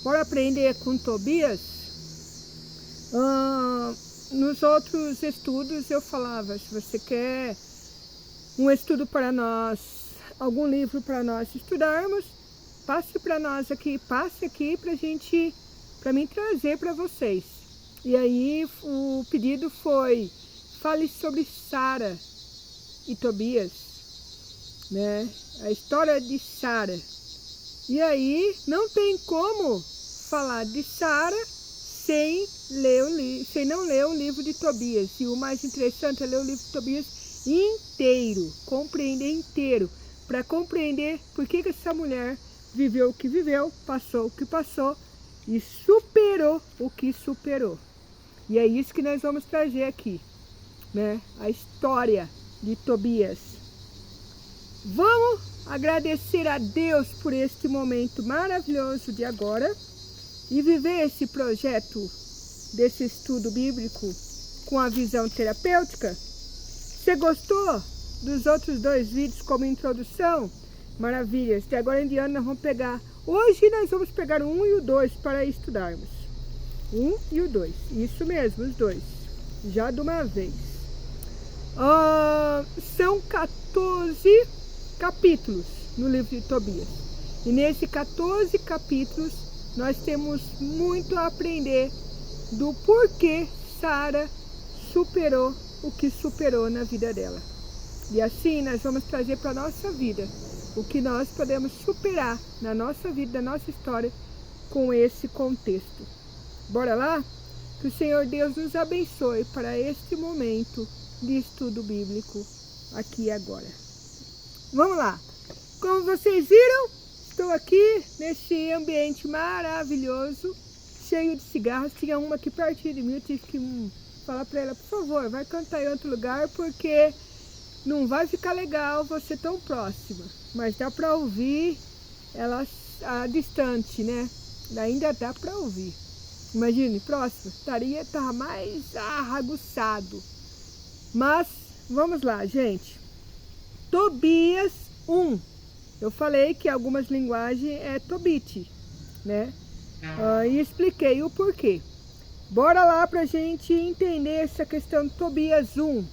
Bora aprender com Tobias? Nos outros estudos eu falava, se você quer um estudo para nós, algum livro para nós estudarmos, passe para nós aqui, passe aqui para mim trazer para vocês. E aí o pedido foi, fale sobre Sara e Tobias, né? A história de Sara. E aí não tem como falar de Sara sem não ler o livro de Tobias. E o mais interessante é ler o livro de Tobias inteiro, compreender inteiro, para compreender por que essa mulher viveu o que viveu, passou o que passou e superou o que superou. E é isso que nós vamos trazer aqui, né? A história de Tobias. Vamos agradecer a Deus por este momento maravilhoso de agora e viver esse projeto desse estudo bíblico com a visão terapêutica. Você gostou dos outros 2 vídeos como introdução? Maravilhas! De agora em diante nós vamos pegar, hoje nós vamos pegar o 1 e o 2 para estudarmos. 1 e o 2, isso mesmo, os 2, já de uma vez. São 14 capítulos no livro de Tobias. E nesses 14 capítulos nós temos muito a aprender do porquê Sara superou o que superou na vida dela. E assim nós vamos trazer para a nossa vida o que nós podemos superar na nossa vida, na nossa história, com esse contexto. Bora lá? Que o Senhor Deus nos abençoe para este momento de estudo bíblico aqui e agora. Vamos lá. Como vocês viram, estou aqui nesse ambiente maravilhoso, cheio de cigarros. Tinha uma aqui pertinho de mim, eu tive que falar para ela, por favor, vai cantar em outro lugar, porque não vai ficar legal você tão próxima. Mas dá para ouvir ela distante, né? Ainda dá para ouvir. Imagine, próximo, estava mais aguçado. Mas, vamos lá, gente. Tobias 1. Eu falei que algumas linguagens é Tobit, né? E expliquei o porquê. Bora lá pra gente entender essa questão de Tobias 1.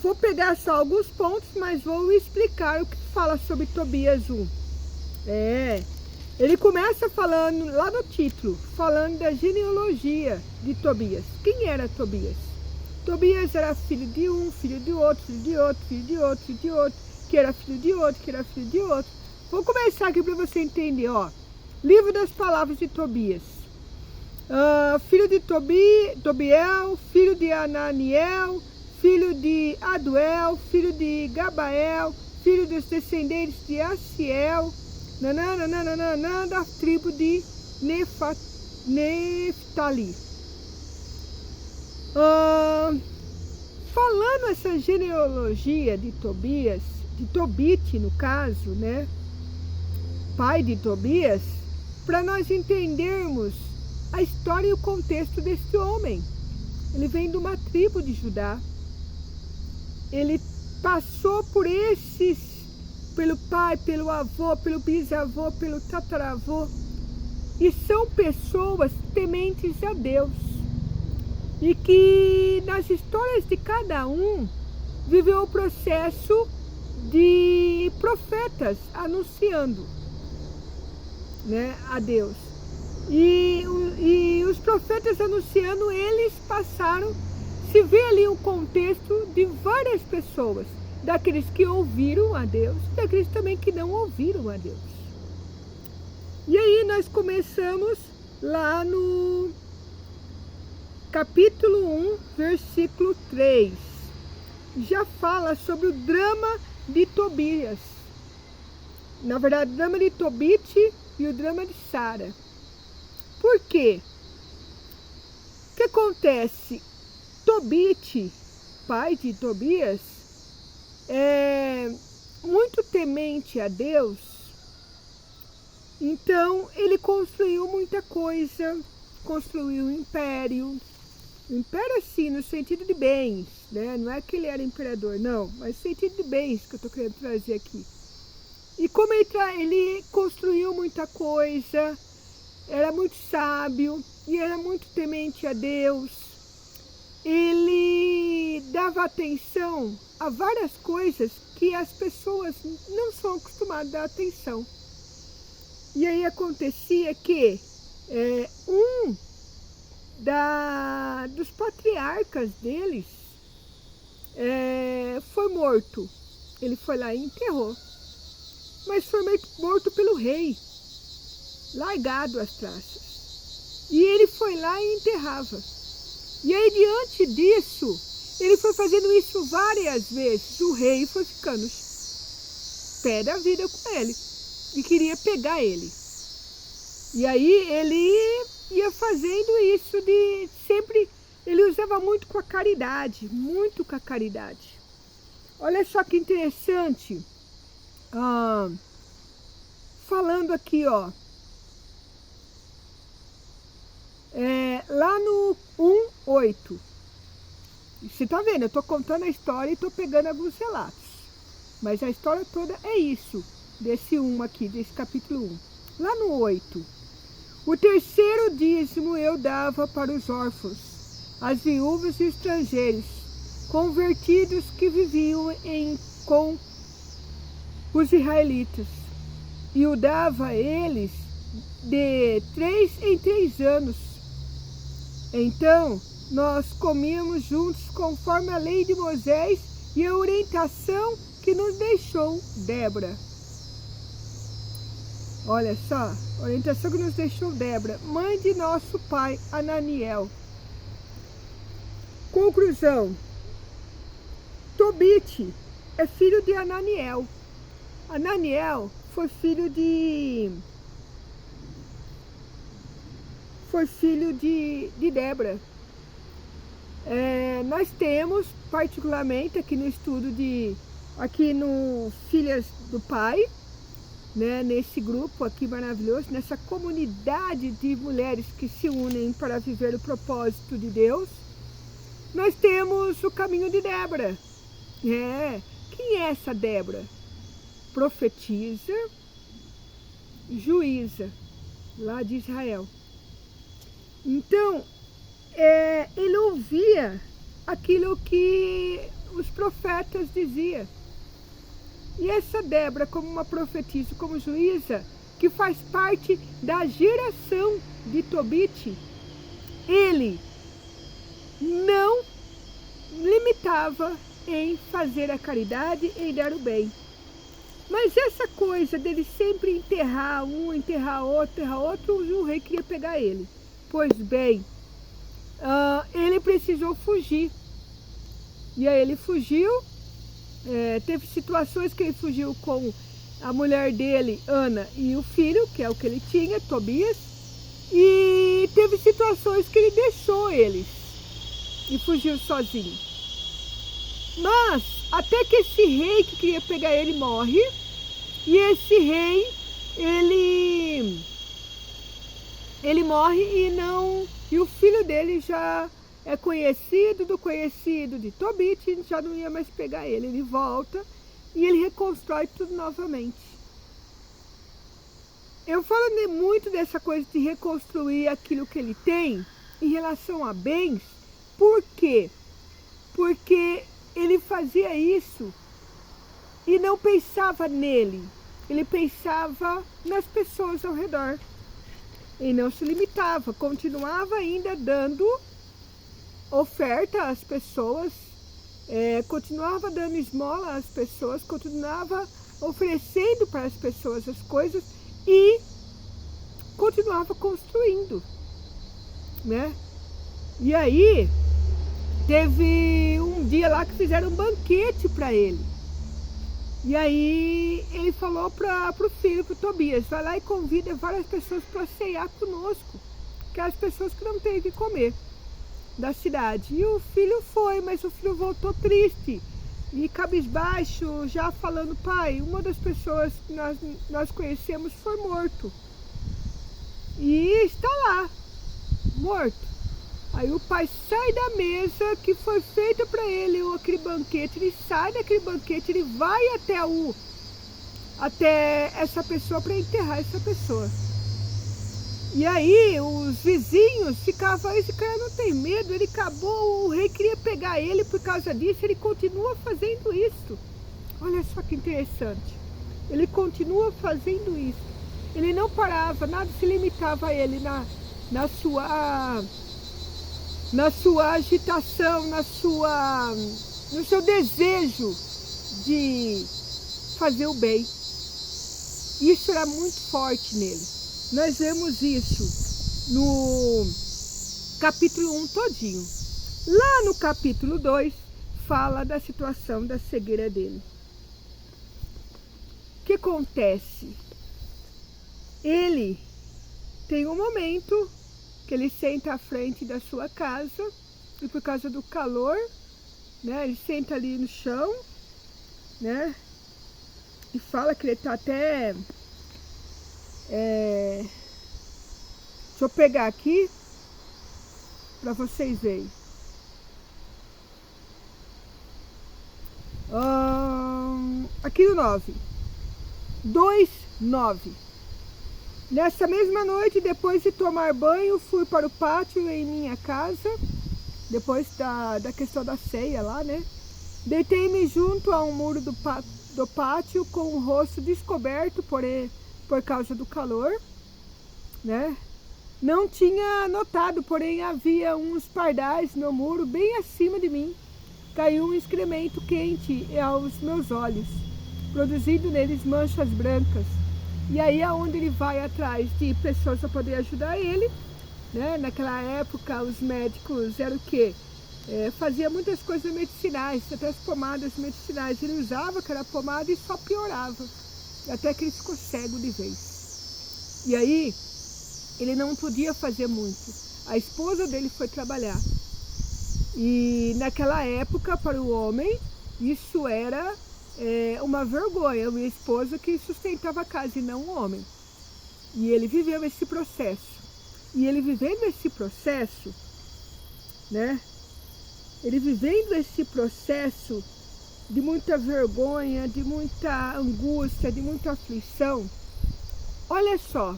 Vou pegar só alguns pontos, mas vou explicar o que fala sobre Tobias 1. Ele começa falando, lá no título, falando da genealogia de Tobias. Quem era Tobias? Tobias era filho de um, filho de outro, filho de outro, filho de outro, filho de outro, que era filho de outro, que era filho de outro. Vou começar aqui para você entender, ó. Livro das palavras de Tobias. Filho de Tobiel, filho de Ananiel, filho de Aduel, filho de Gabael, filho dos descendentes de Asiel, da tribo de Neftali. Falando essa genealogia de Tobias, de Tobit no caso, né? Pai de Tobias, para nós entendermos a história e o contexto deste homem. Ele vem de uma tribo de Judá. Ele passou por pelo pai, pelo avô, pelo bisavô, pelo tataravô. E são pessoas tementes a Deus. E que nas histórias de cada um viveu o processo de profetas anunciando, né, a Deus. E os profetas anunciando, eles passaram, se vê ali um contexto de várias pessoas, daqueles que ouviram a Deus, daqueles também que não ouviram a Deus. E aí nós começamos lá no capítulo 1, versículo 3. Já fala sobre o drama de Tobias. Na verdade, o drama de Tobit e o drama de Sara. Por quê? O que acontece? Tobit, pai de Tobias, é muito temente a Deus. Então, ele construiu muita coisa, construiu um império. Império assim, no sentido de bens, né? Não é que ele era imperador, não, mas no sentido de bens que eu estou querendo trazer aqui. E como ele construiu muita coisa, era muito sábio e era muito temente a Deus, ele dava atenção a várias coisas que as pessoas não são acostumadas a dar atenção. E aí acontecia que dos patriarcas deles foi morto. Ele foi lá e enterrou. Mas foi morto pelo rei, largado às traças. E ele foi lá e enterrava. E aí, diante disso, ele foi fazendo isso várias vezes. O rei foi ficando pé da vida com ele e queria pegar ele. E aí ele ia fazendo isso de sempre. Ele usava muito com a caridade, muito com a caridade. Olha só que interessante. Falando aqui, ó, lá no 1:8, você tá vendo, eu tô contando a história e tô pegando alguns relatos, mas a história toda é isso, desse 1 aqui, desse capítulo 1. Lá no 8, o terceiro dízimo eu dava para os órfãos, as viúvas e estrangeiros, convertidos que viviam com os israelitas, e o dava a eles de 3 em 3 anos. Então, nós comíamos juntos conforme a lei de Moisés e a orientação que nos deixou Débora. Olha só, a orientação que nos deixou Débora, mãe de nosso pai Ananiel. Conclusão. Tobite é filho de Ananiel. Ananiel foi filho de Débora. Nós temos, particularmente aqui no estudo aqui no Filhas do Pai, né, nesse grupo aqui maravilhoso, nessa comunidade de mulheres que se unem para viver o propósito de Deus, nós temos o caminho de Débora. Quem é essa Débora? Profetisa, juíza, lá de Israel. Então, ele ouvia aquilo que os profetas diziam. E essa Débora, como uma profetisa, como juíza, que faz parte da geração de Tobite, ele não limitava em fazer a caridade, em dar o bem. Mas essa coisa dele sempre enterrar um, enterrar outro, o rei queria pegar ele. Pois bem, ele precisou fugir. E aí ele fugiu, teve situações que ele fugiu com a mulher dele, Ana, e o filho, que é o que ele tinha, Tobias. E teve situações que ele deixou eles e fugiu sozinho. Mas, até que esse rei que queria pegar ele morre, e esse rei, ele morre e o filho dele já é conhecido de Tobite, já não ia mais pegar ele. Ele volta e ele reconstrói tudo novamente. Eu falo muito dessa coisa de reconstruir aquilo que ele tem em relação a bens. Por quê? Porque ele fazia isso e não pensava nele, ele pensava nas pessoas ao redor. E não se limitava, continuava ainda dando oferta às pessoas, continuava dando esmola às pessoas, continuava oferecendo para as pessoas as coisas e continuava construindo, né? E aí, teve um dia lá que fizeram um banquete para ele. E aí ele falou para o filho, para o Tobias, vai lá e convida várias pessoas para ceiar conosco, aquelas pessoas que não têm o que comer da cidade. E o filho foi, mas o filho voltou triste e cabisbaixo, já falando, pai, uma das pessoas que nós conhecemos foi morto. E está lá, morto. Aí o pai sai da mesa que foi feita para ele, aquele banquete, ele sai daquele banquete, ele vai até essa pessoa para enterrar essa pessoa. E aí os vizinhos ficavam, esse cara não tem medo, ele acabou, o rei queria pegar ele por causa disso, ele continua fazendo isso. Olha só que interessante, ele continua fazendo isso. Ele não parava, nada se limitava a ele na sua agitação, no seu desejo de fazer o bem. Isso era muito forte nele. Nós vemos isso no capítulo 1 todinho. Lá no capítulo 2, fala da situação da cegueira dele. O que acontece? Ele tem um momento que ele senta à frente da sua casa e por causa do calor, né, ele senta ali no chão, né, e fala que ele está até... deixa eu pegar aqui para vocês verem. Aqui no 9. 2:9. Nessa mesma noite, depois de tomar banho, fui para o pátio em minha casa, depois da questão da ceia lá, né? Deitei-me junto a um muro do pátio com o rosto descoberto por causa do calor, né? Não tinha notado, porém havia uns pardais no muro bem acima de mim. Caiu um excremento quente aos meus olhos, produzindo neles manchas brancas. E aí é onde ele vai atrás de pessoas para poder ajudar ele, né? Naquela época os médicos eram o quê? Fazia muitas coisas medicinais, até as pomadas medicinais. Ele usava aquela pomada e só piorava, até que ele ficou cego de vez. E aí ele não podia fazer muito. A esposa dele foi trabalhar. E naquela época, para o homem, isso era uma vergonha. Uma esposa que sustentava a casa e não o homem. E ele viveu esse processo. E ele vivendo esse processo, né? Ele vivendo esse processo de muita vergonha, de muita angústia, de muita aflição. Olha só,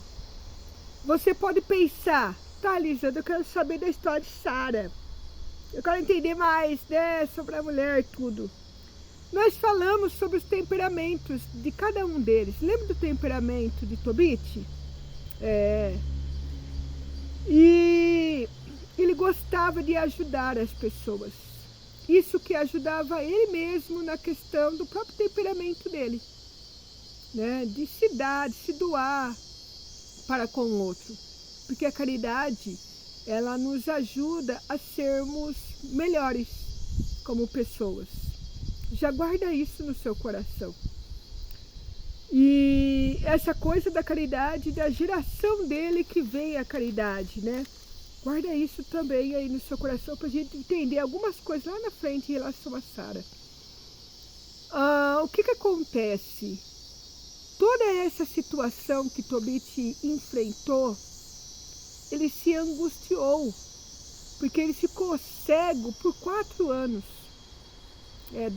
você pode pensar, tá, Lisa, eu quero saber da história de Sara. Eu quero entender mais, né, sobre a mulher e tudo. Nós falamos sobre os temperamentos de cada um deles. Lembra do temperamento de Tobit? E ele gostava de ajudar as pessoas. Isso que ajudava ele mesmo na questão do próprio temperamento dele, né? De se dar, de se doar para com o outro. Porque a caridade, ela nos ajuda a sermos melhores como pessoas. Já guarda isso no seu coração. E essa coisa da caridade, da geração dele que vem a caridade, né? Guarda isso também aí no seu coração para a gente entender algumas coisas lá na frente em relação a Sara. O que acontece? Toda essa situação que Tobit enfrentou, ele se angustiou, porque ele ficou cego por 4 anos.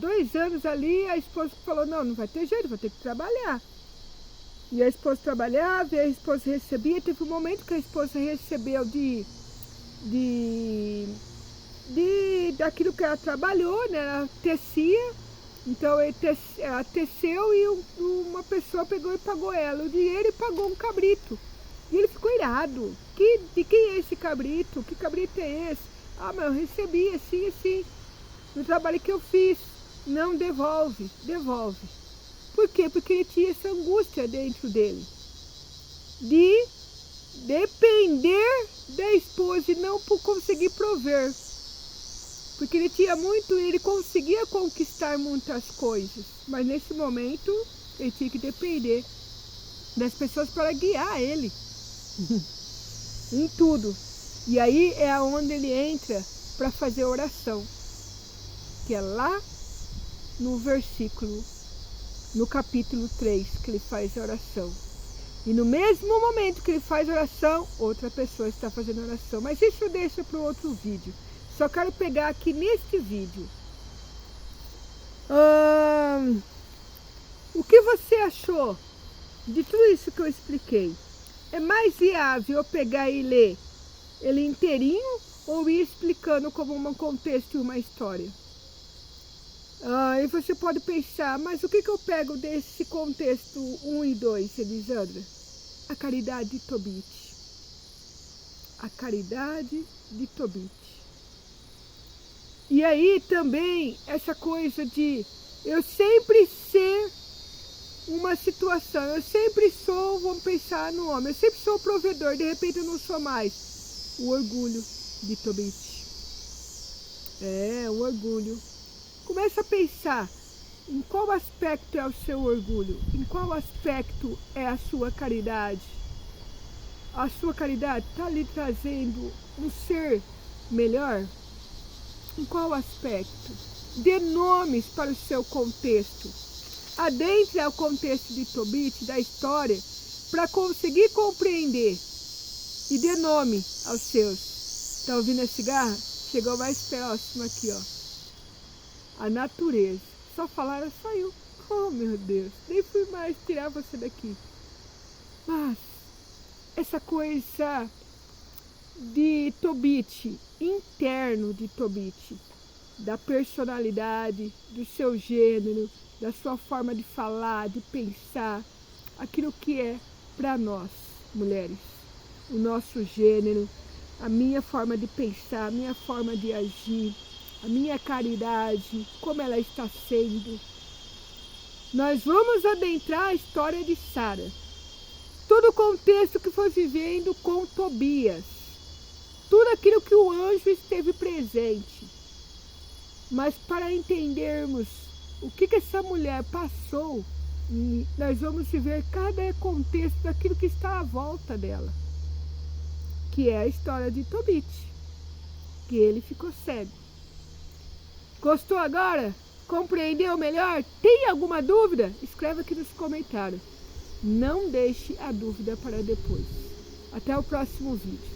2 anos ali, a esposa falou, não vai ter jeito, vou ter que trabalhar. E a esposa trabalhava, e a esposa recebia. Teve um momento que a esposa recebeu daquilo que ela trabalhou, né? Ela tecia, então ela teceu e uma pessoa pegou e pagou ela o dinheiro e pagou um cabrito. E ele ficou irado. De quem é esse cabrito? Que cabrito é esse? Ah, mas eu recebi assim, assim, no trabalho que eu fiz. Não, devolve. Por quê? Porque ele tinha essa angústia dentro dele, de depender da esposa e não por conseguir prover. Porque ele conseguia conquistar muitas coisas, mas nesse momento ele tinha que depender das pessoas para guiar ele em tudo. E aí é onde ele entra para fazer oração, que é lá no capítulo 3 que ele faz a oração. E no mesmo momento que ele faz oração, outra pessoa está fazendo oração. Mas isso deixa para o outro vídeo. Só quero pegar aqui neste vídeo. O que você achou de tudo isso que eu expliquei? É mais viável eu pegar e ler ele inteirinho ou ir explicando como um contexto e uma história? E você pode pensar, mas o que eu pego desse contexto 1 e 2, Elisandra? A caridade de Tobit. A caridade de Tobit. E aí também essa coisa de eu sempre ser uma situação, eu sempre sou, vamos pensar no homem, eu sempre sou o provedor, de repente eu não sou mais. O orgulho de Tobit. O orgulho. Começa a pensar em qual aspecto é o seu orgulho, em qual aspecto é a sua caridade. A sua caridade está lhe trazendo um ser melhor? Em qual aspecto? Dê nomes para o seu contexto. Adentre ao contexto de Tobit, da história, para conseguir compreender. E dê nome aos seus. Está ouvindo a cigarra? Chegou mais próximo aqui, ó. A natureza. Só falaram, saiu. Oh, meu Deus. Nem fui mais tirar você daqui. Mas essa coisa de Tobit, interno de Tobit, da personalidade, do seu gênero, da sua forma de falar, de pensar, aquilo que é para nós, mulheres, o nosso gênero, a minha forma de pensar, a minha forma de agir, a minha caridade, como ela está sendo. Nós vamos adentrar a história de Sara. Todo o contexto que foi vivendo com Tobias. Tudo aquilo que o anjo esteve presente. Mas para entendermos o que essa mulher passou, nós vamos ver cada contexto daquilo que está à volta dela. Que é a história de Tobit. Que ele ficou cego. Gostou agora? Compreendeu melhor? Tem alguma dúvida? Escreve aqui nos comentários. Não deixe a dúvida para depois. Até o próximo vídeo.